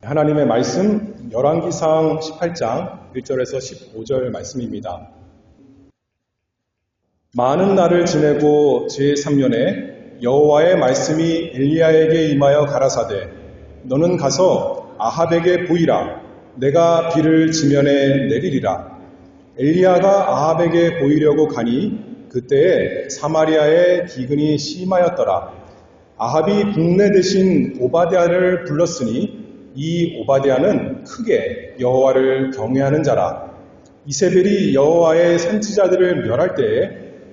하나님의 말씀 열왕기상 18장 1절에서 15절 말씀입니다. 많은 날을 지내고 제3년에 여호와의 말씀이 엘리야에게 임하여 가라사대 너는 가서 아합에게 보이라. 내가 비를 지면에 내리리라. 엘리야가 아합에게 보이려고 가니 그때에 사마리아에 기근이 심하였더라. 아합이 북내 대신 오바댜를 불렀으니 이 오바댜는 크게 여호와를 경외하는 자라. 이세벨이 여호와의 선지자들을 멸할 때에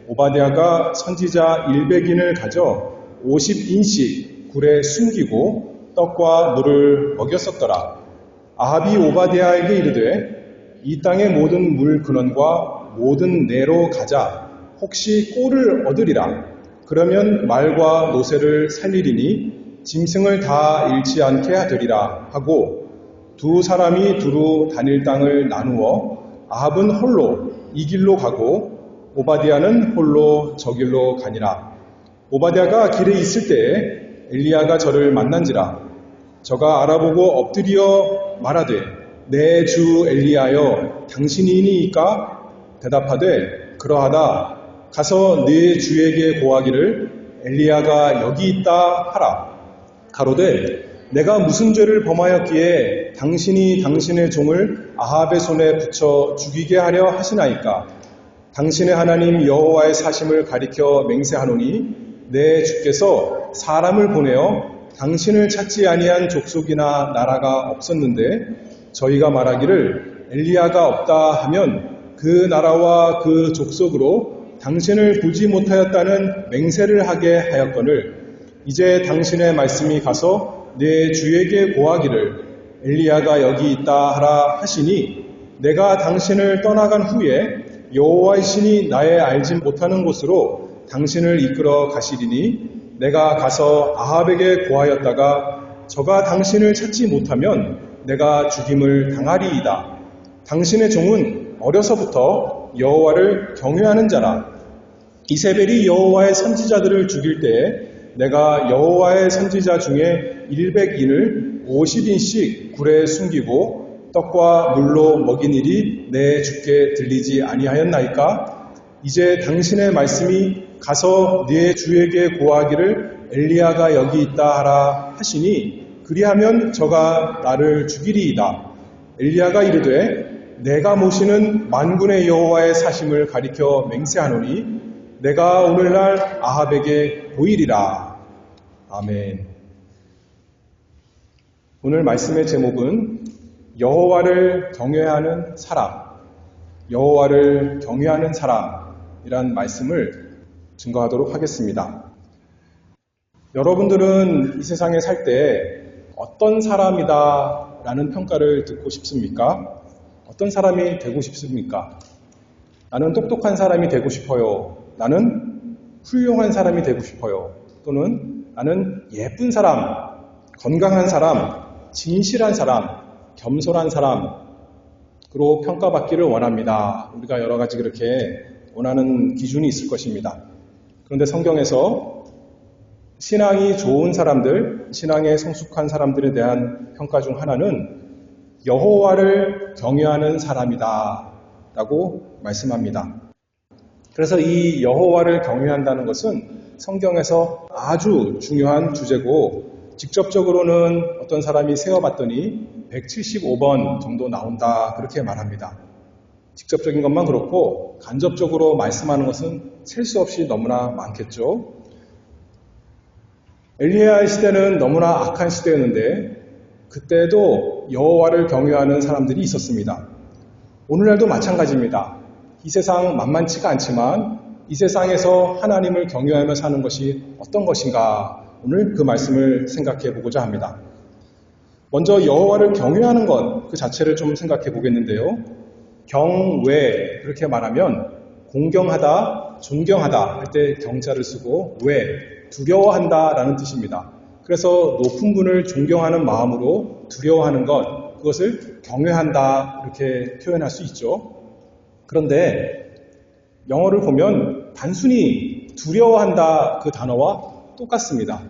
오바댜가 선지자 100인을 가져 50인씩 굴에 숨기고 떡과 물을 먹였었더라. 아합이 오바댜에게 이르되 이 땅의 모든 물 근원과 모든 내로 가자. 혹시 꼴을 얻으리라. 그러면 말과 노새를 살리리니 짐승을 다 잃지 않게 하리라 하고 두 사람이 두루 다닐 땅을 나누어 아합은 홀로 이 길로 가고 오바댜는 홀로 저 길로 가니라. 오바댜가 길에 있을 때에 엘리야가 저를 만난지라. 저가 알아보고 엎드려 말하되 내 주 엘리야여 당신이니이까? 대답하되 그러하다. 가서 네 주에게 고하기를 엘리야가 여기 있다 하라. 가로되 내가 무슨 죄를 범하였기에 당신이 당신의 종을 아합의 손에 붙여 죽이게 하려 하시나이까? 당신의 하나님 여호와의 사심을 가리켜 맹세하노니 내 주께서 사람을 보내어 당신을 찾지 아니한 족속이나 나라가 없었는데 저희가 말하기를 엘리야가 없다 하면 그 나라와 그 족속으로 당신을 보지 못하였다는 맹세를 하게 하였거늘 이제 당신의 말씀이 가서 내 주에게 고하기를 엘리야가 여기 있다 하라 하시니 내가 당신을 떠나간 후에 여호와의 신이 나의 알지 못하는 곳으로 당신을 이끌어 가시리니 내가 가서 아합에게 고하였다가 저가 당신을 찾지 못하면 내가 죽임을 당하리이다. 당신의 종은 어려서부터 여호와를 경외하는 자라. 이세벨이 여호와의 선지자들을 죽일 때에 내가 여호와의 선지자 중에 100인을 50인씩 굴에 숨기고 떡과 물로 먹인 일이 내 주께 들리지 아니하였나이까? 이제 당신의 말씀이 가서 네 주에게 고하기를 엘리야가 여기 있다 하라 하시니 그리하면 저가 나를 죽이리이다. 엘리야가 이르되 내가 모시는 만군의 여호와의 사심을 가리켜 맹세하노니 내가 오늘날 아합에게 보이리라. 아멘. 오늘 말씀의 제목은 여호와를 경외하는 사람, 여호와를 경외하는 사람이란 말씀을 증거하도록 하겠습니다. 여러분들은 이 세상에 살 때 어떤 사람이다 라는 평가를 듣고 싶습니까? 어떤 사람이 되고 싶습니까? 나는 똑똑한 사람이 되고 싶어요. 나는 훌륭한 사람이 되고 싶어요. 또는 나는 예쁜 사람, 건강한 사람, 진실한 사람, 겸손한 사람으로 평가받기를 원합니다. 우리가 여러 가지 그렇게 원하는 기준이 있을 것입니다. 그런데 성경에서 신앙이 좋은 사람들, 신앙에 성숙한 사람들에 대한 평가 중 하나는 여호와를 경외하는 사람이다 라고 말씀합니다. 그래서 이 여호와를 경외한다는 것은 성경에서 아주 중요한 주제고 직접적으로는 어떤 사람이 세어봤더니 175번 정도 나온다 그렇게 말합니다. 직접적인 것만 그렇고 간접적으로 말씀하는 것은 셀 수 없이 너무나 많겠죠. 엘리야 시대는 너무나 악한 시대였는데 그때도 여호와를 경외하는 사람들이 있었습니다. 오늘날도 마찬가지입니다. 이 세상 만만치가 않지만 이 세상에서 하나님을 경외하며 사는 것이 어떤 것인가 오늘 그 말씀을 생각해 보고자 합니다. 먼저 여호와를 경외하는 것 그 자체를 좀 생각해 보겠는데요. 경외 그렇게 말하면 공경하다, 존경하다 할 때 경자를 쓰고 외 두려워한다 라는 뜻입니다. 그래서 높은 분을 존경하는 마음으로 두려워하는 것 그것을 경외한다 이렇게 표현할 수 있죠. 그런데 영어를 보면 단순히 두려워한다 그 단어와 똑같습니다.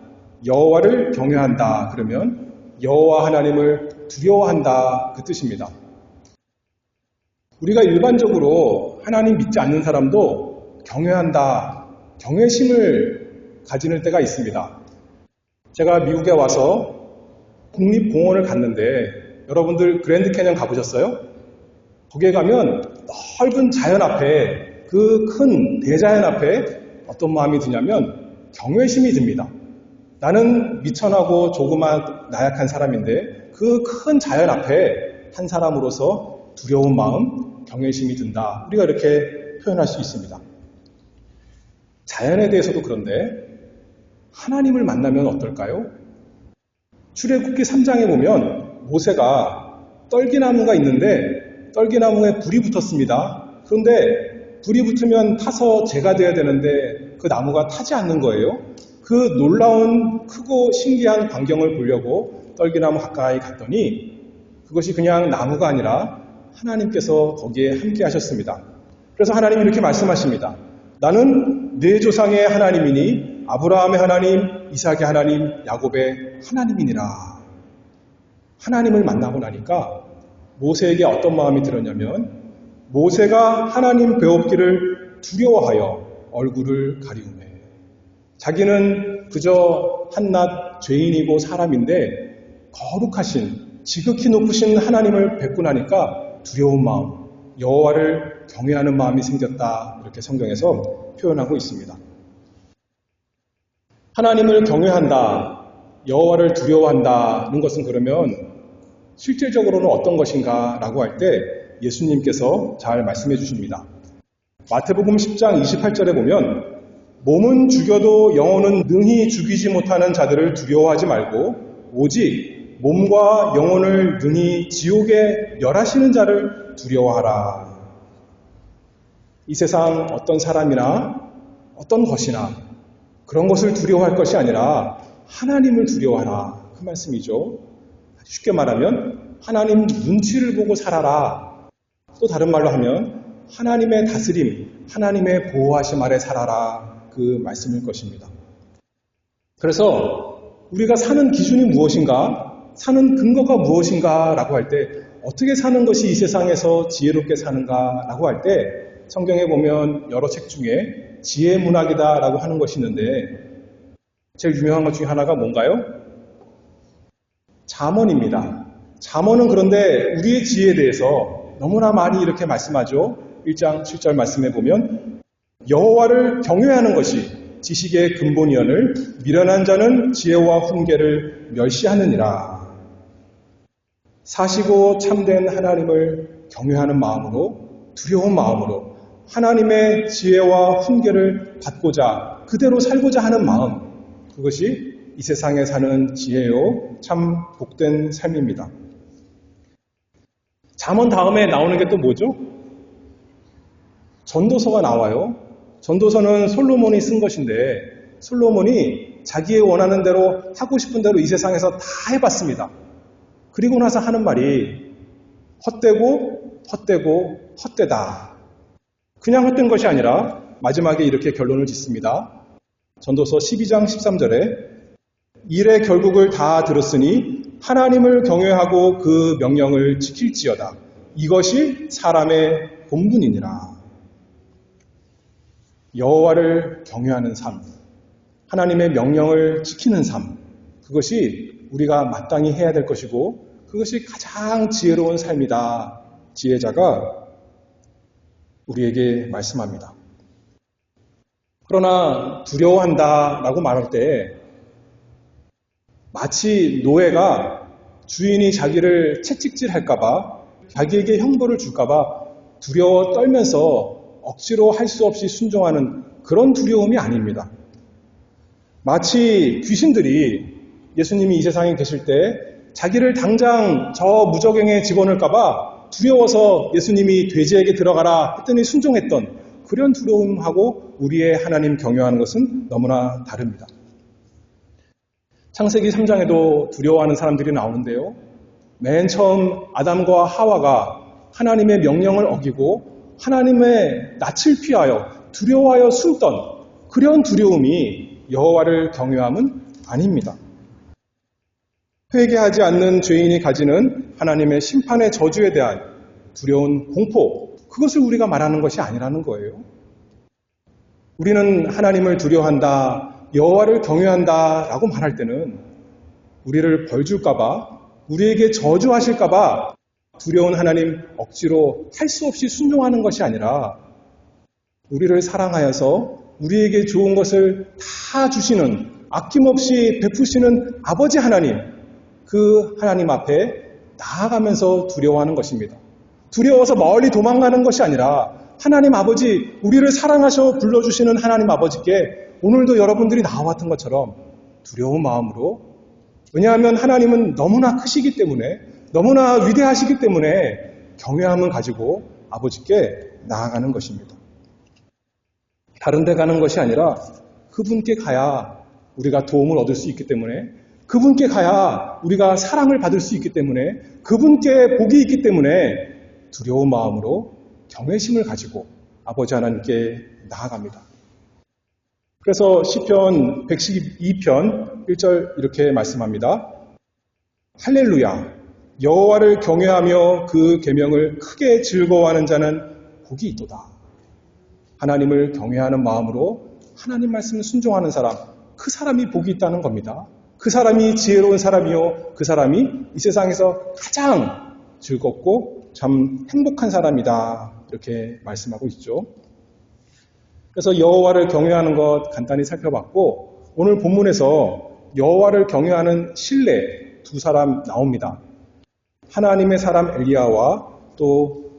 여호와를 경외한다 그러면 여호와 하나님을 두려워한다 그 뜻입니다. 우리가 일반적으로 하나님 믿지 않는 사람도 경외한다, 경외심을 가지는 때가 있습니다. 제가 미국에 와서 국립공원을 갔는데 여러분들 그랜드 캐년 가보셨어요? 거기에 가면 넓은 자연 앞에, 그 큰 대자연 앞에 어떤 마음이 드냐면 경외심이 듭니다. 나는 미천하고 조그만 나약한 사람인데 그 큰 자연 앞에 한 사람으로서 두려운 마음, 경외심이 든다. 우리가 이렇게 표현할 수 있습니다. 자연에 대해서도 그런데 하나님을 만나면 어떨까요? 출애굽기 3장에 보면 모세가 떨기나무가 있는데 떨기나무에 불이 붙었습니다. 그런데 불이 붙으면 타서 재가 돼야 되는데 그 나무가 타지 않는 거예요. 그 놀라운 크고 신기한 광경을 보려고 떨기나무 가까이 갔더니 그것이 그냥 나무가 아니라 하나님께서 거기에 함께 하셨습니다. 그래서 하나님이 이렇게 말씀하십니다. 나는 내 조상의 하나님이니 아브라함의 하나님, 이삭의 하나님, 야곱의 하나님이니라. 하나님을 만나고 나니까 모세에게 어떤 마음이 들었냐면 모세가 하나님 배웠기를 두려워하여 얼굴을 가리우매. 자기는 그저 한낱 죄인이고 사람인데 거룩하신 지극히 높으신 하나님을 뵙고 나니까 두려운 마음, 여호와를 경외하는 마음이 생겼다. 이렇게 성경에서 표현하고 있습니다. 하나님을 경외한다, 여호와를 두려워한다는 것은 그러면 실질적으로는 어떤 것인가 라고 할 때 예수님께서 잘 말씀해 주십니다. 마태복음 10장 28절에 보면 몸은 죽여도 영혼은 능히 죽이지 못하는 자들을 두려워하지 말고 오직 몸과 영혼을 능히 지옥에 멸하시는 자를 두려워하라. 이 세상 어떤 사람이나 어떤 것이나 그런 것을 두려워할 것이 아니라 하나님을 두려워하라. 그 말씀이죠. 쉽게 말하면 하나님 눈치를 보고 살아라. 또 다른 말로 하면 하나님의 다스림, 하나님의 보호하심 아래 살아라. 그 말씀일 것입니다. 그래서 우리가 사는 기준이 무엇인가, 사는 근거가 무엇인가 라고 할 때 어떻게 사는 것이 이 세상에서 지혜롭게 사는가 라고 할 때 성경에 보면 여러 책 중에 지혜 문학이다 라고 하는 것이 있는데 제일 유명한 것 중에 하나가 뭔가요? 잠언입니다. 잠언은 그런데 우리의 지혜에 대해서 너무나 많이 이렇게 말씀하죠. 1장 7절 말씀에 보면 여호와를 경외하는 것이 지식의 근본이언을 미련한 자는 지혜와 훈계를 멸시하느니라. 사시고 참된 하나님을 경외하는 마음으로, 두려운 마음으로 하나님의 지혜와 훈계를 받고자 그대로 살고자 하는 마음, 그것이 이 세상에 사는 지혜요 참 복된 삶입니다. 잠언 다음에 나오는 게 또 뭐죠? 전도서가 나와요. 전도서는 솔로몬이 쓴 것인데 솔로몬이 자기의 원하는 대로 하고 싶은 대로 이 세상에서 다 해봤습니다. 그리고 나서 하는 말이 헛되고 헛되고 헛되다. 그냥 헛된 것이 아니라 마지막에 이렇게 결론을 짓습니다. 전도서 12장 13절에 일의 결국을 다 들었으니 하나님을 경외하고 그 명령을 지킬지어다. 이것이 사람의 본분이니라. 여호와를 경외하는 삶, 하나님의 명령을 지키는 삶, 그것이 우리가 마땅히 해야 될 것이고 그것이 가장 지혜로운 삶이다. 지혜자가 우리에게 말씀합니다. 그러나 두려워한다라고 말할 때 마치 노예가 주인이 자기를 채찍질할까봐, 자기에게 형벌을 줄까봐 두려워 떨면서 억지로 할 수 없이 순종하는 그런 두려움이 아닙니다. 마치 귀신들이 예수님이 이 세상에 계실 때 자기를 당장 저 무저갱에 집어넣을까봐 두려워서 예수님이 돼지에게 들어가라 했더니 순종했던 그런 두려움하고 우리의 하나님 경외하는 것은 너무나 다릅니다. 창세기 3장에도 두려워하는 사람들이 나오는데요. 맨 처음 아담과 하와가 하나님의 명령을 어기고 하나님의 낯을 피하여 두려워하여 숨던 그런 두려움이 여호와를 경외함은 아닙니다. 회개하지 않는 죄인이 가지는 하나님의 심판의 저주에 대한 두려운 공포, 그것을 우리가 말하는 것이 아니라는 거예요. 우리는 하나님을 두려워한다, 여호와를 경외한다 라고 말할 때는 우리를 벌줄까봐, 우리에게 저주하실까봐 두려운 하나님 억지로 할 수 없이 순종하는 것이 아니라 우리를 사랑하여서 우리에게 좋은 것을 다 주시는, 아낌없이 베푸시는 아버지 하나님, 그 하나님 앞에 나아가면서 두려워하는 것입니다. 두려워서 멀리 도망가는 것이 아니라 하나님 아버지, 우리를 사랑하셔 불러주시는 하나님 아버지께 오늘도 여러분들이 나와왔던 것처럼 두려운 마음으로, 왜냐하면 하나님은 너무나 크시기 때문에, 너무나 위대하시기 때문에 경외함을 가지고 아버지께 나아가는 것입니다. 다른 데 가는 것이 아니라 그분께 가야 우리가 도움을 얻을 수 있기 때문에, 그분께 가야 우리가 사랑을 받을 수 있기 때문에, 그분께 복이 있기 때문에 두려운 마음으로 경외심을 가지고 아버지 하나님께 나아갑니다. 그래서 시편 112편 1절 이렇게 말씀합니다. 할렐루야, 여호와를 경외하며 그 계명을 크게 즐거워하는 자는 복이 있도다. 하나님을 경외하는 마음으로 하나님 말씀을 순종하는 사람, 그 사람이 복이 있다는 겁니다. 그 사람이 지혜로운 사람이요, 그 사람이 이 세상에서 가장 즐겁고 참 행복한 사람이다, 이렇게 말씀하고 있죠. 그래서 여호와를 경외하는 것 간단히 살펴봤고, 오늘 본문에서 여호와를 경외하는 신뢰 두 사람 나옵니다. 하나님의 사람 엘리야와 또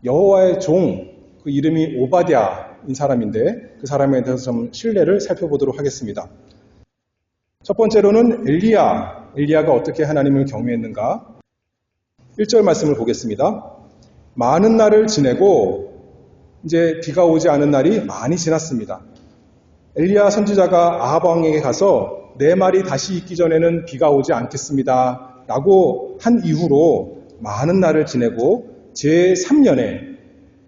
여호와의 종, 그 이름이 오바댜인 사람인데 그 사람에 대해서 좀 신뢰를 살펴보도록 하겠습니다. 첫 번째로는 엘리야가 어떻게 하나님을 경외했는가? 1절 말씀을 보겠습니다. 많은 날을 지내고 이제 비가 오지 않은 날이 많이 지났습니다. 엘리야 선지자가 아합 왕에게 가서 내 말이 다시 있기 전에는 비가 오지 않겠습니다 라고 한 이후로 많은 날을 지내고 제3년에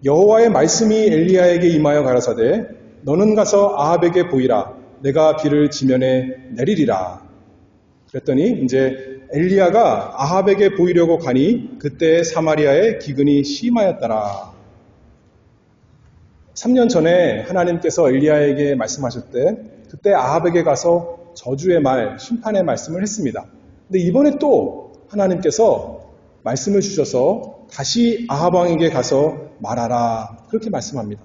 여호와의 말씀이 엘리야에게 임하여 가라사대 너는 가서 아합에게 보이라, 내가 비를 지면에 내리리라. 그랬더니 이제 엘리야가 아합에게 보이려고 가니 그때 사마리아의 기근이 심하였더라. 3년 전에 하나님께서 엘리야에게 말씀하실 때 그때 아합에게 가서 저주의 말, 심판의 말씀을 했습니다. 근데 이번에 또 하나님께서 말씀을 주셔서 다시 아합 왕에게 가서 말하라, 그렇게 말씀합니다.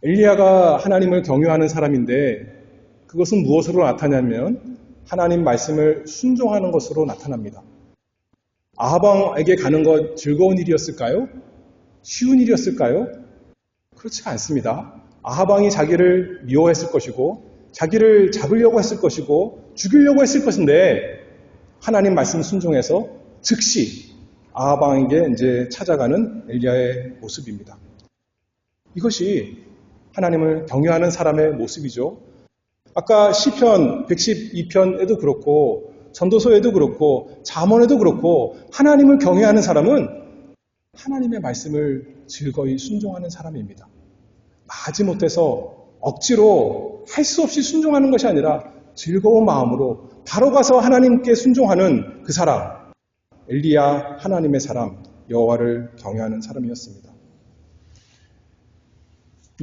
엘리야가 하나님을 경외하는 사람인데 그것은 무엇으로 나타나냐면 하나님 말씀을 순종하는 것으로 나타납니다. 아합 왕에게 가는 것 즐거운 일이었을까요? 쉬운 일이었을까요? 그렇지 않습니다. 아합 왕이 자기를 미워했을 것이고 자기를 잡으려고 했을 것이고 죽이려고 했을 것인데 하나님 말씀 순종해서 즉시 아합 왕에게 이제 찾아가는 엘리야의 모습입니다. 이것이 하나님을 경외하는 사람의 모습이죠. 아까 시편 112편에도 그렇고 전도서에도 그렇고 잠언에도 그렇고 하나님을 경외하는 사람은 하나님의 말씀을 즐거이 순종하는 사람입니다. 마지못해서 억지로 할 수 없이 순종하는 것이 아니라 즐거운 마음으로 바로 가서 하나님께 순종하는 그 사람, 엘리야 하나님의 사람, 여호와를 경외하는 사람이었습니다.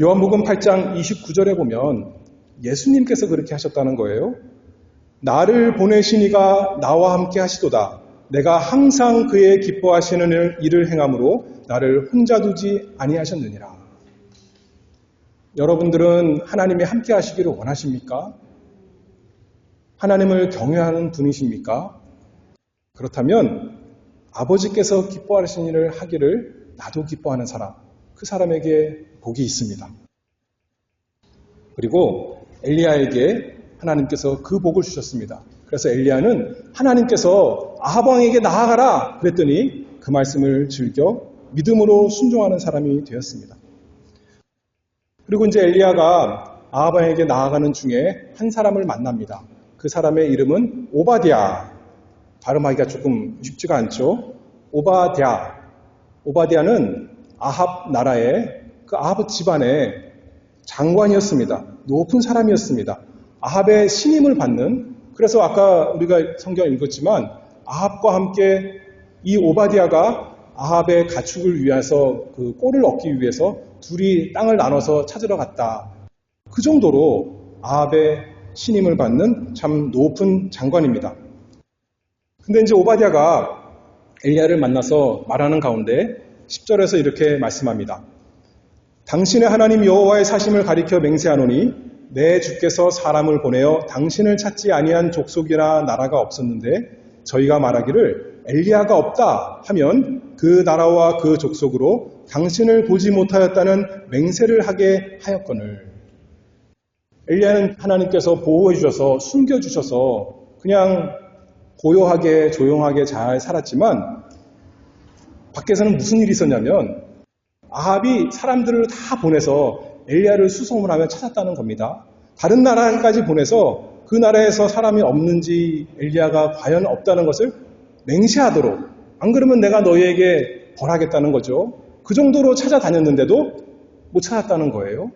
요한복음 8장 29절에 보면 예수님께서 그렇게 하셨다는 거예요. 나를 보내신 이가 나와 함께 하시도다. 내가 항상 그의 기뻐하시는 일을 행함으로 나를 혼자 두지 아니하셨느니라. 여러분들은 하나님이 함께 하시기를 원하십니까? 하나님을 경외하는 분이십니까? 그렇다면 아버지께서 기뻐하시는 일을 하기를 나도 기뻐하는 사람, 그 사람에게 복이 있습니다. 그리고 엘리야에게 하나님께서 그 복을 주셨습니다. 그래서 엘리야는 하나님께서 아합 왕에게 나아가라 그랬더니 그 말씀을 즐겨 믿음으로 순종하는 사람이 되었습니다. 그리고 이제 엘리야가 아합 왕에게 나아가는 중에 한 사람을 만납니다. 그 사람의 이름은 오바댜. 발음하기가 조금 쉽지가 않죠. 오바댜는 아합 나라의 그 아합 집안의 장관이었습니다. 높은 사람이었습니다. 아합의 신임을 받는 그래서 아까 우리가 성경 읽었지만 아합과 함께 이 오바댜가 아합의 가축을 위해서 그 꼴을 얻기 위해서 둘이 땅을 나눠서 찾으러 갔다. 그 정도로 아합의 신임을 받는 참 높은 장관입니다. 근데 이제 오바댜가 엘리야를 만나서 말하는 가운데 10절에서 이렇게 말씀합니다. 당신의 하나님 여호와의 사심을 가리켜 맹세하노니 내 주께서 사람을 보내어 당신을 찾지 아니한 족속이나 나라가 없었는데 저희가 말하기를 엘리야가 없다 하면 그 나라와 그 족속으로 당신을 보지 못하였다는 맹세를 하게 하였거늘. 엘리야는 하나님께서 보호해 주셔서 숨겨 주셔서 그냥 고요하게 조용하게 잘 살았지만 밖에서는 무슨 일이 있었냐면 아합이 사람들을 다 보내서 엘리야를 수소문 하며 찾았다는 겁니다. 다른 나라까지 보내서 그 나라에서 사람이 없는지 엘리야가 과연 없다는 것을 맹세하도록, 안 그러면 내가 너희에게 벌하겠다는 거죠. 그 정도로 찾아다녔는데도 못 찾았다는 거예요.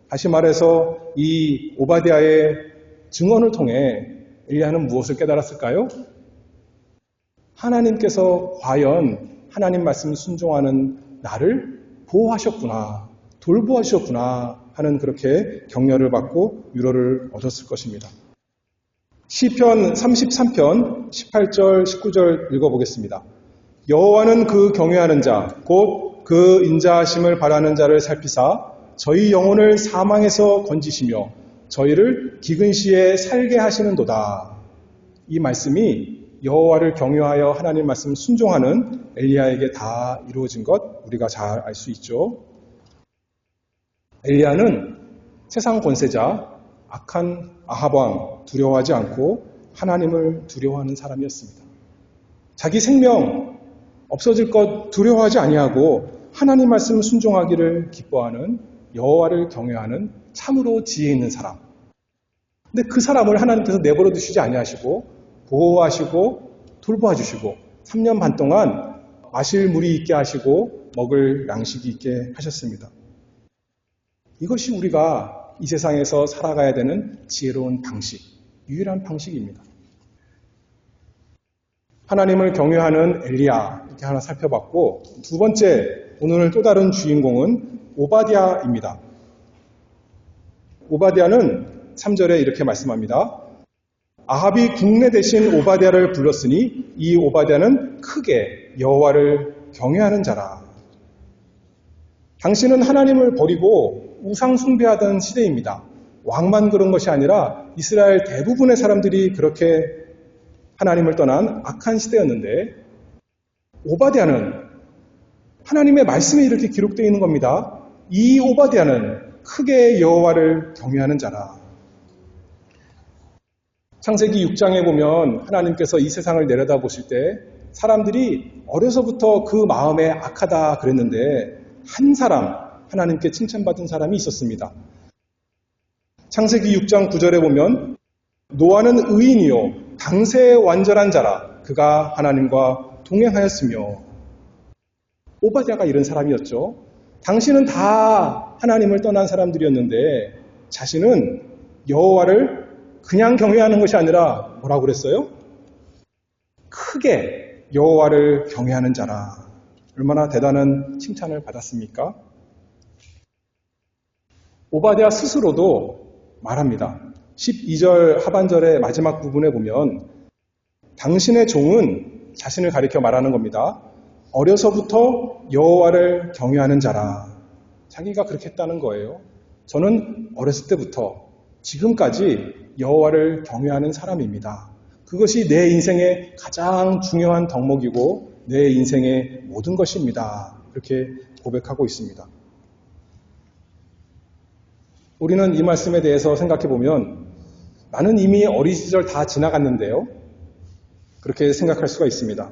다시 말해서 이 오바댜의 증언을 통해 엘리야는 무엇을 깨달았을까요? 하나님께서 과연 하나님 말씀 순종하는 나를 보호하셨구나, 돌보아주셨구나 하는 그렇게 격려를 받고 위로를 얻었을 것입니다. 시편 33편 18절 19절 읽어보겠습니다. 여호와는 그 경외하는 자 곧 그 인자하심을 바라는 자를 살피사 저희 영혼을 사망에서 건지시며 저희를 기근 시에 살게 하시는도다. 이 말씀이 여호와를 경외하여 하나님 말씀 순종하는 엘리야에게 다 이루어진 것 우리가 잘 알 수 있죠. 엘리야는 세상 권세자 악한 아합 왕 두려워하지 않고 하나님을 두려워하는 사람이었습니다. 자기 생명 없어질 것 두려워하지 아니하고 하나님 말씀 순종하기를 기뻐하는 여호와를 경외하는 참으로 지혜 있는 사람. 근데 그 사람을 하나님께서 내버려 두시지 아니하시고 보호하시고 돌보아 주시고 3년 반 동안 마실 물이 있게 하시고 먹을 양식이 있게 하셨습니다. 이것이 우리가 이 세상에서 살아가야 되는 지혜로운 방식, 유일한 방식입니다. 하나님을 경외하는 엘리야 이렇게 하나 살펴봤고, 두 번째 오늘 또 다른 주인공은 오바댜입니다. 오바댜는 3절에 이렇게 말씀합니다. 아합이 국내 대신 오바댜를 불렀으니 이 오바댜는 크게 여호와를 경외하는 자라. 당신은 하나님을 버리고 우상 숭배하던 시대입니다. 왕만 그런 것이 아니라 이스라엘 대부분의 사람들이 그렇게 하나님을 떠난 악한 시대였는데 오바댜는 하나님의 말씀에 이렇게 기록되어 있는 겁니다. 이 오바댜는 크게 여호와를 경외하는 자라. 창세기 6장에 보면 하나님께서 이 세상을 내려다보실 때 사람들이 어려서부터 그 마음에 악하다 그랬는데 한 사람, 하나님께 칭찬받은 사람이 있었습니다. 창세기 6장 9절에 보면 노아는 의인이요 당세에 완전한 자라 그가 하나님과 동행하였으며. 오바댜가 이런 사람이었죠. 당신은 다 하나님을 떠난 사람들이었는데 자신은 여호와를 그냥 경외하는 것이 아니라 뭐라고 그랬어요? 크게 여호와를 경외하는 자라. 얼마나 대단한 칭찬을 받았습니까? 오바댜 스스로도 말합니다. 12절 하반절의 마지막 부분에 보면 당신의 종은 자신을 가리켜 말하는 겁니다. 어려서부터 여호와를 경외하는 자라. 자기가 그렇게 했다는 거예요. 저는 어렸을 때부터 지금까지 여호와를 경외하는 사람입니다. 그것이 내 인생의 가장 중요한 덕목이고 내 인생의 모든 것입니다. 그렇게 고백하고 있습니다. 우리는 이 말씀에 대해서 생각해 보면 나는 이미 어린 시절 다 지나갔는데요. 그렇게 생각할 수가 있습니다.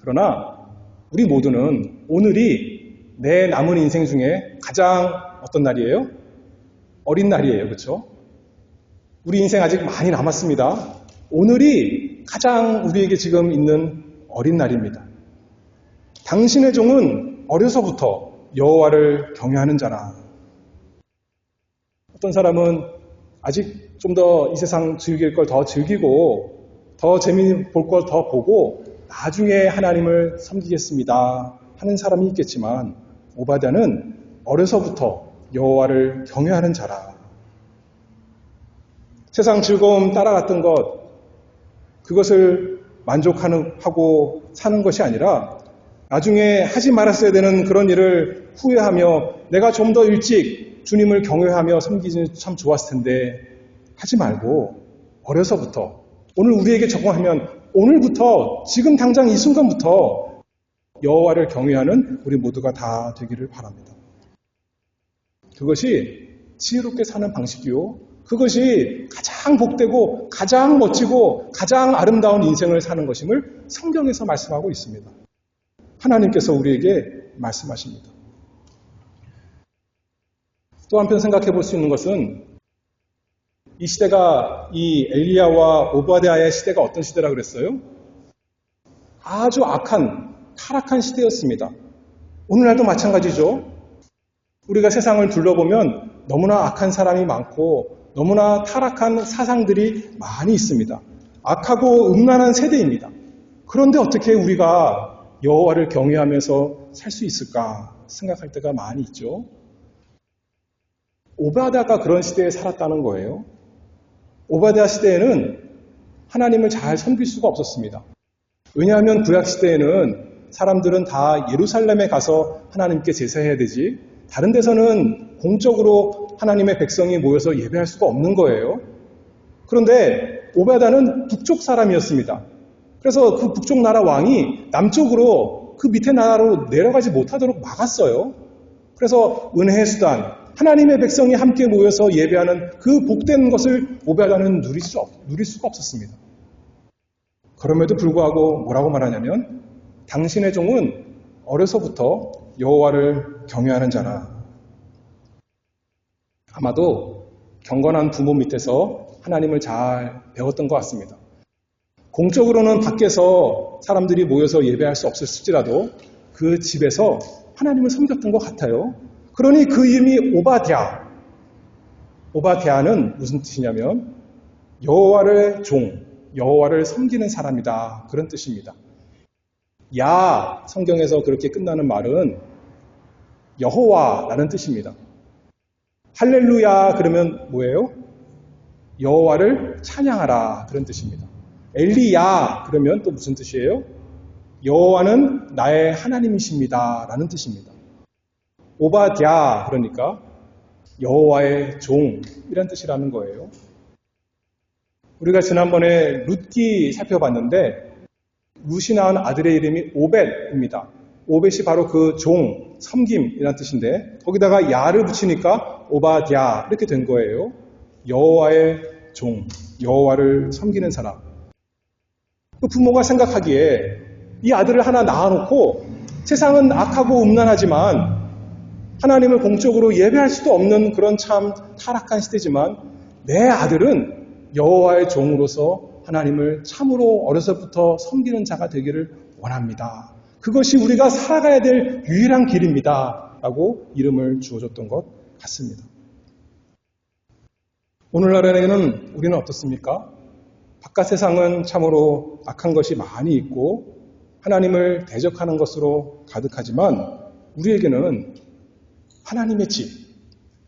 그러나 우리 모두는 오늘이 내 남은 인생 중에 가장 어떤 날이에요? 어린 날이에요. 그렇죠? 우리 인생 아직 많이 남았습니다. 오늘이 가장 우리에게 지금 있는 어린 날입니다. 당신의 종은 어려서부터 여호와를 경외하는 자라. 어떤 사람은 아직 좀 더 이 세상 즐길 걸 더 즐기고 더 재미볼 걸 더 보고 나중에 하나님을 섬기겠습니다 하는 사람이 있겠지만 오바댜는 어려서부터 여호와를 경외하는 자라. 세상 즐거움 따라갔던 것, 그것을 만족하고 사는 것이 아니라 나중에 하지 말았어야 되는 그런 일을 후회하며 내가 좀 더 일찍 주님을 경외하며 섬기는 참 좋았을 텐데 하지 말고 어려서부터 오늘 우리에게 적용하면 오늘부터 지금 당장 이 순간부터 여호와를 경외하는 우리 모두가 다 되기를 바랍니다. 그것이 지혜롭게 사는 방식이요. 그것이 가장 복되고 가장 멋지고 가장 아름다운 인생을 사는 것임을 성경에서 말씀하고 있습니다. 하나님께서 우리에게 말씀하십니다. 또 한편 생각해 볼 수 있는 것은 이 시대가 이 엘리야와 오바댜의 시대가 어떤 시대라 그랬어요? 아주 악한 타락한 시대였습니다. 오늘날도 마찬가지죠. 우리가 세상을 둘러보면 너무나 악한 사람이 많고 너무나 타락한 사상들이 많이 있습니다. 악하고 음란한 세대입니다. 그런데 어떻게 우리가 여호와를 경외하면서 살 수 있을까 생각할 때가 많이 있죠. 오바댜가 그런 시대에 살았다는 거예요. 오바댜 시대에는 하나님을 잘 섬길 수가 없었습니다. 왜냐하면 구약 시대에는 사람들은 다 예루살렘에 가서 하나님께 제사해야 되지 다른 데서는 공적으로 하나님의 백성이 모여서 예배할 수가 없는 거예요. 그런데 오바댜는 북쪽 사람이었습니다. 그래서 그 북쪽 나라 왕이 남쪽으로 그 밑에 나라로 내려가지 못하도록 막았어요. 그래서 은혜의 수단, 하나님의 백성이 함께 모여서 예배하는 그 복된 것을 오바댜는 누릴 수가 없었습니다. 그럼에도 불구하고 뭐라고 말하냐면 당신의 종은 어려서부터 여호와를 경외하는 자라. 아마도 경건한 부모 밑에서 하나님을 잘 배웠던 것 같습니다. 공적으로는 밖에서 사람들이 모여서 예배할 수 없었을지라도 그 집에서 하나님을 섬겼던 것 같아요. 그러니 그 이름이 오바댜. 오바댜는 무슨 뜻이냐면 여호와의 종, 여호와를 섬기는 사람이다. 그런 뜻입니다. 야, 성경에서 그렇게 끝나는 말은 여호와라는 뜻입니다. 할렐루야 그러면 뭐예요? 여호와를 찬양하라 그런 뜻입니다. 엘리야 그러면 또 무슨 뜻이에요? 여호와는 나의 하나님이십니다 라는 뜻입니다. 오바댜 그러니까 여호와의 종이란 뜻이라는 거예요. 우리가 지난번에 룻기 살펴봤는데 룻이 낳은 아들의 이름이 오벳입니다. 오벳이 바로 그 종, 섬김이란 뜻인데 거기다가 야를 붙이니까 오바댜 이렇게 된 거예요. 여호와의 종, 여호와를 섬기는 사람. 그 부모가 생각하기에 이 아들을 하나 낳아놓고 세상은 악하고 음란하지만 하나님을 공적으로 예배할 수도 없는 그런 참 타락한 시대지만 내 아들은 여호와의 종으로서 하나님을 참으로 어려서부터 섬기는 자가 되기를 원합니다. 그것이 우리가 살아가야 될 유일한 길입니다. 라고 이름을 주어줬던 것 같습니다. 오늘날에는 우리는 어떻습니까? 바깥 세상은 참으로 악한 것이 많이 있고 하나님을 대적하는 것으로 가득하지만 우리에게는 하나님의 집,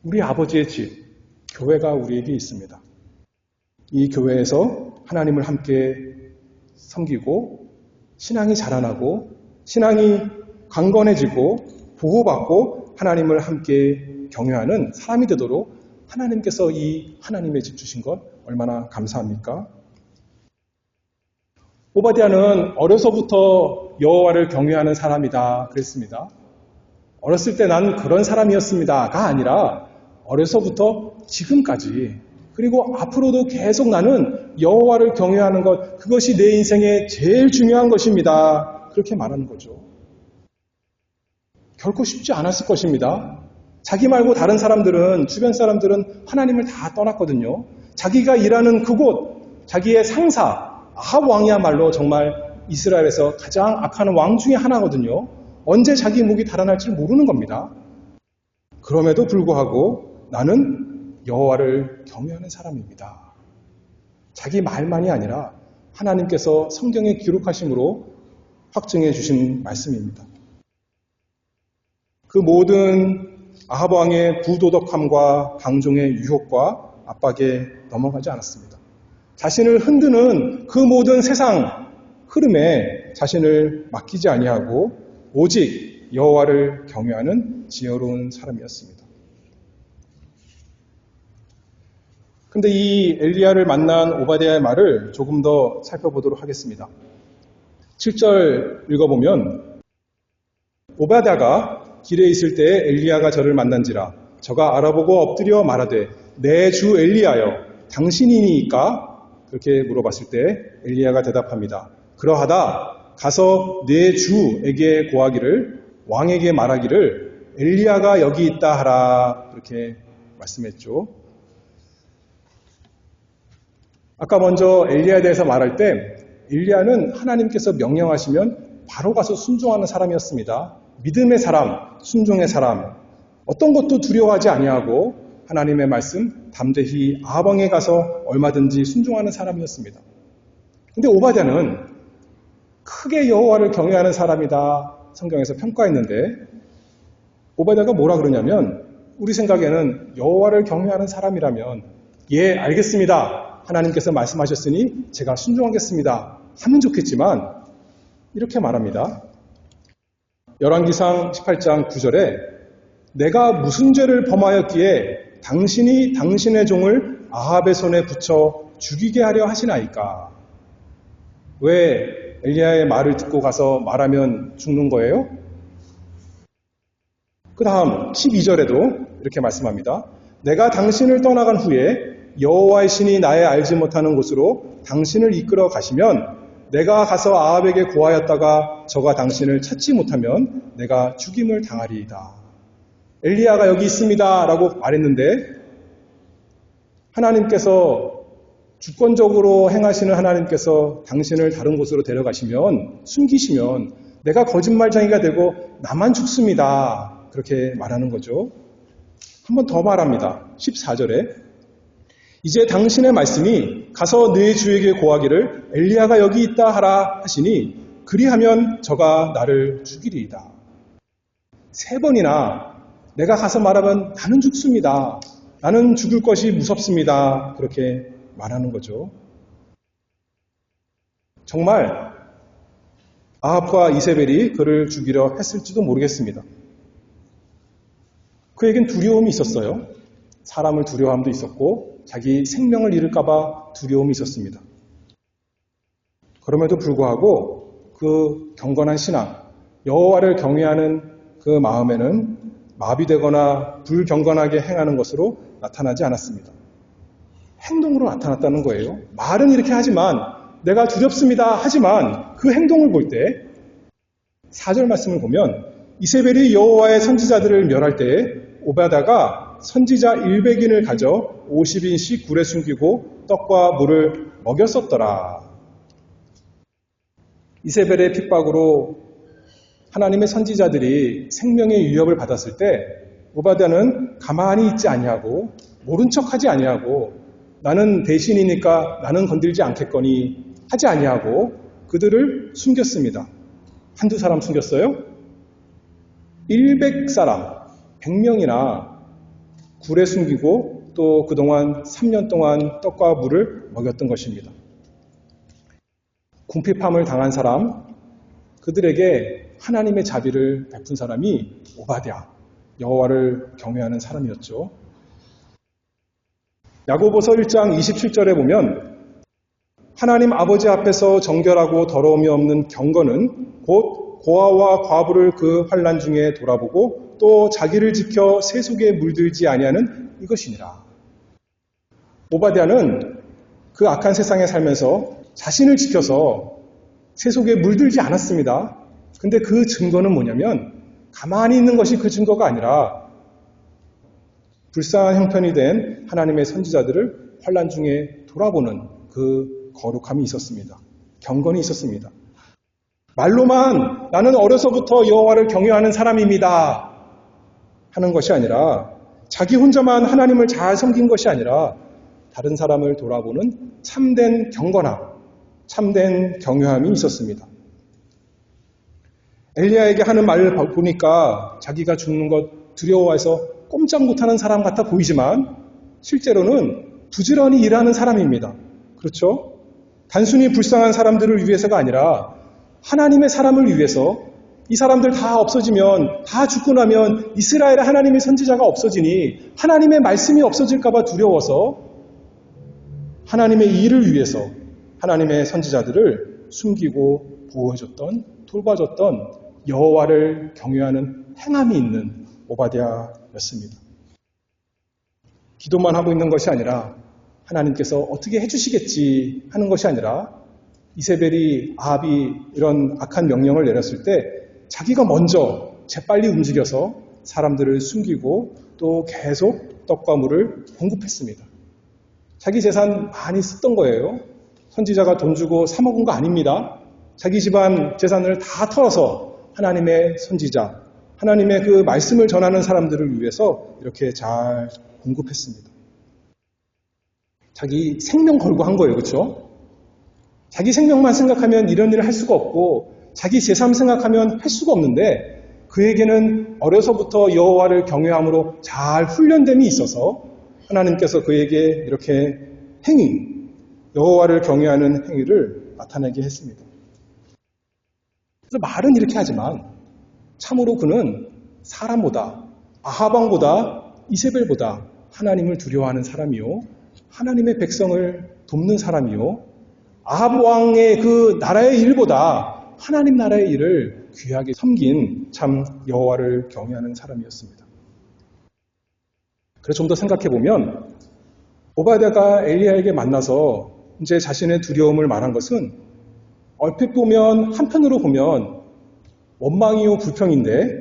우리 아버지의 집, 교회가 우리에게 있습니다. 이 교회에서 하나님을 함께 섬기고 신앙이 자라나고 신앙이 강건해지고 보호받고 하나님을 함께 경외하는 사람이 되도록 하나님께서 이 하나님의 집 주신 것 얼마나 감사합니까? 오바댜는 어려서부터 여호와를 경외하는 사람이다 그랬습니다. 어렸을 때 난 그런 사람이었습니다가 아니라 어려서부터 지금까지 그리고 앞으로도 계속 나는 여호와를 경외하는 것 그것이 내 인생의 제일 중요한 것입니다. 그렇게 말하는 거죠. 결코 쉽지 않았을 것입니다. 자기 말고 다른 사람들은 주변 사람들은 하나님을 다 떠났거든요. 자기가 일하는 그곳 자기의 상사 아합 왕이야말로 정말 이스라엘에서 가장 악한 왕 중에 하나거든요. 언제 자기 목이 달아날지 모르는 겁니다. 그럼에도 불구하고 나는 여호와를 경외하는 사람입니다. 자기 말만이 아니라 하나님께서 성경에 기록하심으로 확증해 주신 말씀입니다. 그 모든 아합 왕의 부도덕함과 방종의 유혹과 압박에 넘어가지 않았습니다. 자신을 흔드는 그 모든 세상 흐름에 자신을 맡기지 아니하고 오직 여호와를 경외하는 지혜로운 사람이었습니다. 그런데 이 엘리야를 만난 오바댜의 말을 조금 더 살펴보도록 하겠습니다. 7절 읽어보면 오바댜가 길에 있을 때에 엘리야가 저를 만난지라 저가 알아보고 엎드려 말하되 내 주 엘리야여 당신이니까? 그렇게 물어봤을 때 엘리야가 대답합니다. 그러하다 가서 내 주에게 고하기를 왕에게 말하기를 엘리야가 여기 있다 하라 그렇게 말씀했죠. 아까 먼저 엘리야에 대해서 말할 때 엘리야는 하나님께서 명령하시면 바로 가서 순종하는 사람이었습니다. 믿음의 사람, 순종의 사람, 어떤 것도 두려워하지 아니하고 하나님의 말씀 담대히 아합 왕에 가서 얼마든지 순종하는 사람이었습니다. 근데 오바댜는 크게 여호와를 경외하는 사람이다 성경에서 평가했는데 오바댜가 뭐라 그러냐면 우리 생각에는 여호와를 경외하는 사람이라면 예 알겠습니다. 하나님께서 말씀하셨으니 제가 순종하겠습니다. 하면 좋겠지만 이렇게 말합니다. 열왕기상 18장 9절에 내가 무슨 죄를 범하였기에 당신이 당신의 종을 아합의 손에 붙여 죽이게 하려 하시나이까? 왜 엘리야의 말을 듣고 가서 말하면 죽는 거예요? 그 다음 12절에도 이렇게 말씀합니다. 내가 당신을 떠나간 후에 여호와의 신이 나의 알지 못하는 곳으로 당신을 이끌어 가시면 내가 가서 아합에게 고하였다가 저가 당신을 찾지 못하면 내가 죽임을 당하리이다. 엘리야가 여기 있습니다 라고 말했는데 하나님께서 주권적으로 행하시는 하나님께서 당신을 다른 곳으로 데려가시면 숨기시면 내가 거짓말쟁이가 되고 나만 죽습니다. 그렇게 말하는 거죠. 한 번 더 말합니다. 14절에 이제 당신의 말씀이 가서 네 주에게 고하기를 엘리야가 여기 있다 하라 하시니 그리하면 저가 나를 죽이리이다. 3번이나 내가 가서 말하면 나는 죽습니다. 나는 죽을 것이 무섭습니다. 그렇게 말하는 거죠. 정말 아합과 이세벨이 그를 죽이려 했을지도 모르겠습니다. 그에겐 두려움이 있었어요. 사람을 두려워함도 있었고 자기 생명을 잃을까 봐 두려움이 있었습니다. 그럼에도 불구하고 그 경건한 신앙, 여호와를 경외하는 그 마음에는 마비되거나 불경건하게 행하는 것으로 나타나지 않았습니다. 행동으로 나타났다는 거예요. 말은 이렇게 하지만 내가 두렵습니다 하지만 그 행동을 볼 때 4절 말씀을 보면 이세벨이 여호와의 선지자들을 멸할 때에 오바댜가 선지자 100인을 가져 50인씩 굴에 숨기고 떡과 물을 먹였었더라. 이세벨의 핍박으로 하나님의 선지자들이 생명의 위협을 받았을 때 오바댜는 가만히 있지 아니하고 모른 척하지 아니하고 나는 대신이니까 나는 건들지 않겠거니 하지 아니하고 그들을 숨겼습니다. 한두 사람 숨겼어요? 100사람, 100명이나 굴에 숨기고 또 그동안 3년 동안 떡과 물을 먹였던 것입니다. 궁핍함을 당한 사람, 그들에게 하나님의 자비를 베푼 사람이 오바댜, 여호와를 경외하는 사람이었죠. 야고보서 1장 27절에 보면 하나님 아버지 앞에서 정결하고 더러움이 없는 경건은 곧 고아와 과부를 그 환난 중에 돌아보고 또 자기를 지켜 세속에 물들지 아니하는 이것이니라. 오바댜는 그 악한 세상에 살면서 자신을 지켜서 세속에 물들지 않았습니다. 근데 그 증거는 뭐냐면 가만히 있는 것이 그 증거가 아니라 불쌍한 형편이 된 하나님의 선지자들을 환난 중에 돌아보는 그 거룩함이 있었습니다. 경건이 있었습니다. 말로만 나는 어려서부터 여호와를 경외하는 사람입니다 하는 것이 아니라 자기 혼자만 하나님을 잘 섬긴 것이 아니라 다른 사람을 돌아보는 참된 경건함, 참된 경외함이 있었습니다. 엘리야에게 하는 말을 보니까 자기가 죽는 것 두려워해서 꼼짝 못하는 사람 같아 보이지만 실제로는 부지런히 일하는 사람입니다. 그렇죠? 단순히 불쌍한 사람들을 위해서가 아니라 하나님의 사람을 위해서 이 사람들 다 없어지면, 다 죽고 나면 이스라엘의 하나님의 선지자가 없어지니 하나님의 말씀이 없어질까봐 두려워서 하나님의 일을 위해서 하나님의 선지자들을 숨기고 보호해줬던, 돌봐줬던 여호와를 경외하는 행함이 있는 오바댜였습니다. 기도만 하고 있는 것이 아니라 하나님께서 어떻게 해주시겠지 하는 것이 아니라 이세벨이 아합이 이런 악한 명령을 내렸을 때 자기가 먼저 재빨리 움직여서 사람들을 숨기고 또 계속 떡과 물을 공급했습니다. 자기 재산 많이 썼던 거예요. 선지자가 돈 주고 사 먹은 거 아닙니다. 자기 집안 재산을 다 털어서 하나님의 선지자, 하나님의 그 말씀을 전하는 사람들을 위해서 이렇게 잘 공급했습니다. 자기 생명 걸고 한 거예요. 그렇죠? 자기 생명만 생각하면 이런 일을 할 수가 없고 자기 재산 생각하면 할 수가 없는데 그에게는 어려서부터 여호와를 경외함으로 잘 훈련됨이 있어서 하나님께서 그에게 이렇게 여호와를 경외하는 행위를 나타내게 했습니다. 그래서 말은 이렇게 하지만 참으로 그는 사람보다, 아합 왕보다, 이세벨보다 하나님을 두려워하는 사람이요, 하나님의 백성을 돕는 사람이요, 아합 왕의 그 나라의 일보다 하나님 나라의 일을 귀하게 섬긴 참 여호와를 경외하는 사람이었습니다. 그래서 좀 더 생각해보면 오바댜가 엘리야에게 만나서 이제 자신의 두려움을 말한 것은 얼핏 보면 한편으로 보면 원망이요 불평인데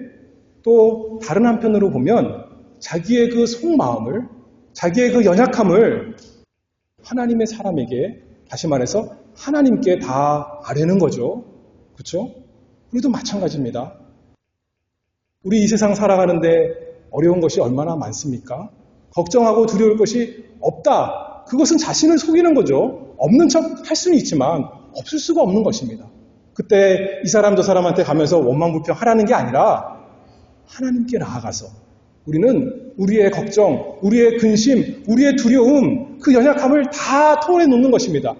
또 다른 한편으로 보면 자기의 그 속마음을, 자기의 그 연약함을 하나님의 사람에게, 다시 말해서 하나님께 다 아뢰는 거죠. 그렇죠? 우리도 마찬가지입니다. 우리 이 세상 살아가는데 어려운 것이 얼마나 많습니까? 걱정하고 두려울 것이 없다. 그것은 자신을 속이는 거죠. 없는 척 할 수는 있지만 없을 수가 없는 것입니다. 그때 이 사람 저 사람한테 가면서 원망불평하라는 게 아니라 하나님께 나아가서 우리는 우리의 걱정, 우리의 근심, 우리의 두려움, 그 연약함을 다 토해내 놓는 것입니다.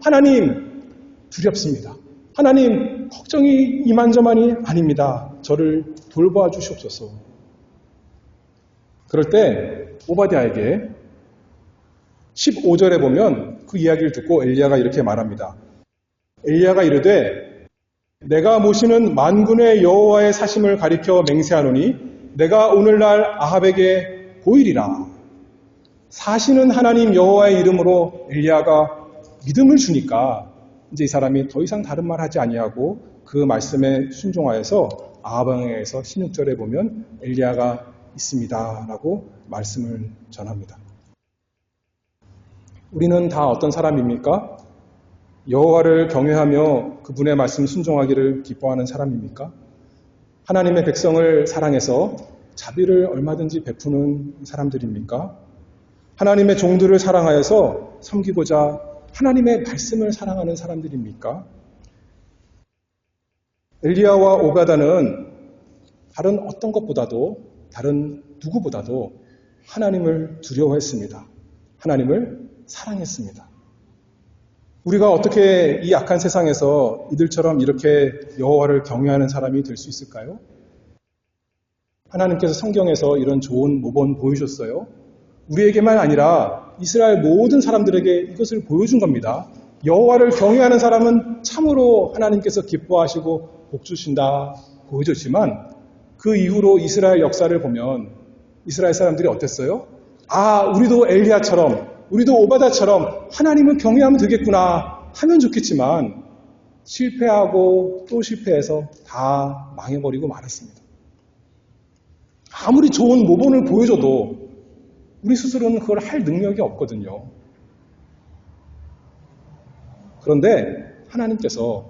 하나님, 두렵습니다. 하나님, 걱정이 이만저만이 아닙니다. 저를 돌봐 주시옵소서. 그럴 때 오바댜에게 15절에 보면 그 이야기를 듣고 엘리야가 이렇게 말합니다. 엘리야가 이르되 내가 모시는 만군의 여호와의 사심을 가리켜 맹세하노니 내가 오늘날 아합에게 보이리라. 사시는 하나님 여호와의 이름으로 엘리야가 믿음을 주니까 이제 이 사람이 더 이상 다른 말 하지 아니하고 그 말씀에 순종하여서 아합 왕에게서 16절에 보면 엘리야가 있습니다 라고 말씀을 전합니다. 우리는 다 어떤 사람입니까? 여호와를 경외하며 그분의 말씀 순종하기를 기뻐하는 사람입니까? 하나님의 백성을 사랑해서 자비를 얼마든지 베푸는 사람들입니까? 하나님의 종들을 사랑하여서 섬기고자 하나님의 말씀을 사랑하는 사람들입니까? 엘리야와 오바댜는 다른 어떤 것보다도, 다른 누구보다도 하나님을 두려워했습니다. 하나님을 사랑했습니다. 우리가 어떻게 이 악한 세상에서 이들처럼 이렇게 여호와를 경외하는 사람이 될 수 있을까요? 하나님께서 성경에서 이런 좋은 모범 보여주셨어요. 우리에게만 아니라 이스라엘 모든 사람들에게 이것을 보여준 겁니다. 여호와를 경외하는 사람은 참으로 하나님께서 기뻐하시고 복 주신다 보여줬지만 그 이후로 이스라엘 역사를 보면 이스라엘 사람들이 어땠어요? 아, 우리도 엘리야처럼, 우리도 오바댜처럼 하나님을 경외하면 되겠구나 하면 좋겠지만 실패하고 또 실패해서 다 망해버리고 말았습니다. 아무리 좋은 모범을 보여줘도 우리 스스로는 그걸 할 능력이 없거든요. 그런데 하나님께서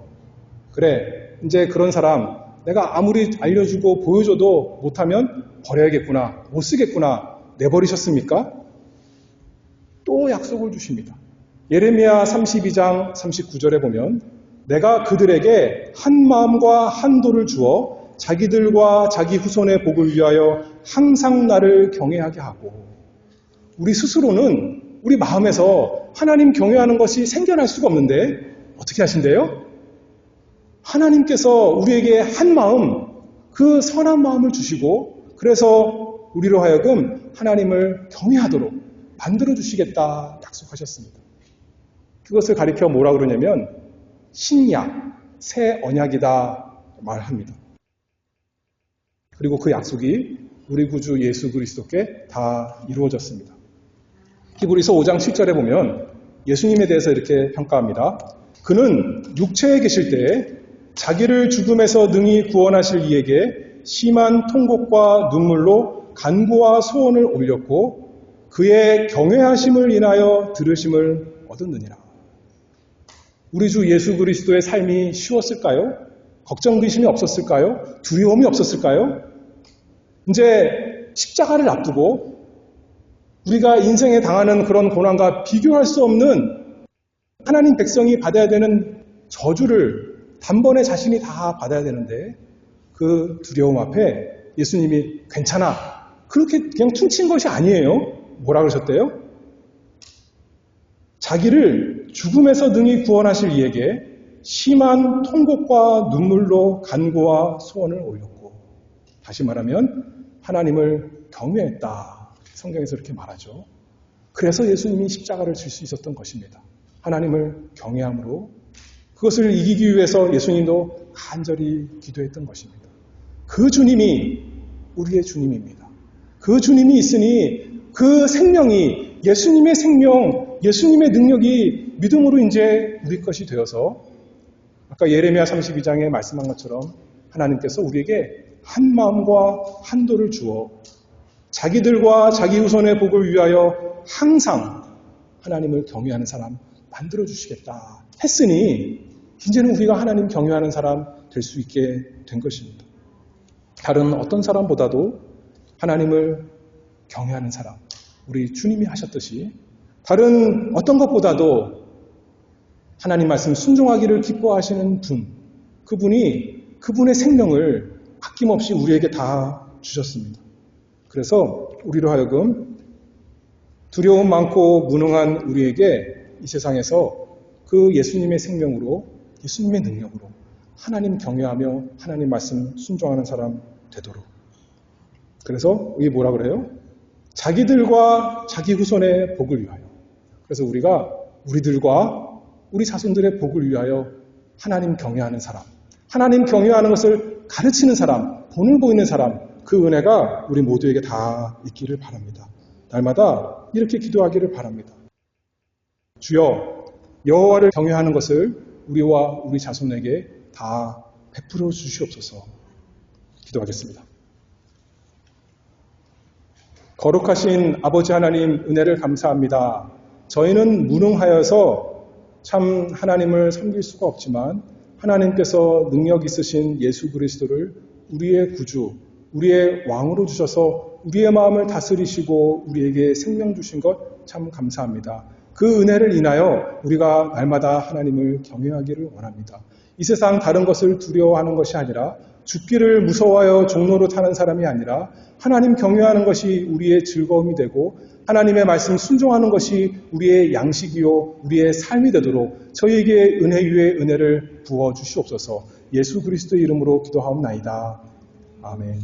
그래, 이제 그런 사람 내가 아무리 알려주고 보여줘도 못하면 버려야겠구나, 못 쓰겠구나 내버리셨습니까? 또 약속을 주십니다. 예레미야 32장 39절에 보면 내가 그들에게 한 마음과 한 도를 주어 자기들과 자기 후손의 복을 위하여 항상 나를 경외하게 하고, 우리 스스로는 우리 마음에서 하나님 경외하는 것이 생겨날 수가 없는데 어떻게 하신대요? 하나님께서 우리에게 한 마음, 그 선한 마음을 주시고, 그래서 우리로 하여금 하나님을 경외하도록 만들어 주시겠다 약속하셨습니다. 그것을 가리켜 뭐라 그러냐면 신약, 새 언약이다 말합니다. 그리고 그 약속이 우리 구주 예수 그리스도께 다 이루어졌습니다. 히브리서 5장 7절에 보면 예수님에 대해서 이렇게 평가합니다. 그는 육체에 계실 때에 자기를 죽음에서 능히 구원하실 이에게 심한 통곡과 눈물로 간구와 소원을 올렸고 그의 경외하심을 인하여 들으심을 얻었느니라. 우리 주 예수 그리스도의 삶이 쉬웠을까요? 걱정 근심이 없었을까요? 두려움이 없었을까요? 이제 십자가를 앞두고 우리가 인생에 당하는 그런 고난과 비교할 수 없는 하나님 백성이 받아야 되는 저주를 단번에 자신이 다 받아야 되는데 그 두려움 앞에 예수님이 괜찮아, 그렇게 그냥 퉁친 것이 아니에요. 뭐라 그러셨대요? 자기를 죽음에서 능히 구원하실 이에게 심한 통곡과 눈물로 간구와 소원을 올렸고, 다시 말하면 하나님을 경외했다. 성경에서 이렇게 말하죠. 그래서 예수님이 십자가를 질 수 있었던 것입니다. 하나님을 경외함으로 그것을 이기기 위해서 예수님도 간절히 기도했던 것입니다. 그 주님이 우리의 주님입니다. 그 주님이 있으니 그 생명이, 예수님의 생명, 예수님의 능력이 믿음으로 이제 우리 것이 되어서 아까 예레미야 32장에 말씀한 것처럼 하나님께서 우리에게 한 마음과 한 도를 주어 자기들과 자기 후손의 복을 위하여 항상 하나님을 경외하는 사람 만들어 주시겠다 했으니 이제는 우리가 하나님 경외하는 사람 될 수 있게 된 것입니다. 다른 어떤 사람보다도 하나님을 경외하는 사람, 우리 주님이 하셨듯이 다른 어떤 것보다도 하나님 말씀 순종하기를 기뻐하시는 분, 그분의 생명을 아낌없이 우리에게 다 주셨습니다. 그래서 우리로 하여금 두려움 많고 무능한 우리에게 이 세상에서 그 예수님의 생명으로, 예수님의 능력으로 하나님 경외하며 하나님 말씀 순종하는 사람 되도록. 그래서 이게 뭐라 그래요? 자기들과 자기 후손의 복을 위하여. 그래서 우리가 우리들과 우리 자손들의 복을 위하여 하나님 경외하는 사람, 하나님 경외하는 것을 가르치는 사람, 본을 보이는 사람, 그 은혜가 우리 모두에게 다 있기를 바랍니다. 날마다 이렇게 기도하기를 바랍니다. 주여, 여호와를 경외하는 것을 우리와 우리 자손에게 다 베풀어 주시옵소서. 기도하겠습니다. 거룩하신 아버지 하나님, 은혜를 감사합니다. 저희는 무능하여서 참 하나님을 섬길 수가 없지만 하나님께서 능력 있으신 예수 그리스도를 우리의 구주, 우리의 왕으로 주셔서 우리의 마음을 다스리시고 우리에게 생명 주신 것 참 감사합니다. 그 은혜를 인하여 우리가 날마다 하나님을 경외하기를 원합니다. 이 세상 다른 것을 두려워하는 것이 아니라, 죽기를 무서워하여 종로로 타는 사람이 아니라 하나님 경외하는 것이 우리의 즐거움이 되고 하나님의 말씀 순종하는 것이 우리의 양식이요 우리의 삶이 되도록 저희에게 은혜 위에 은혜를 부어 주시옵소서. 예수 그리스도의 이름으로 기도하옵나이다. 아멘.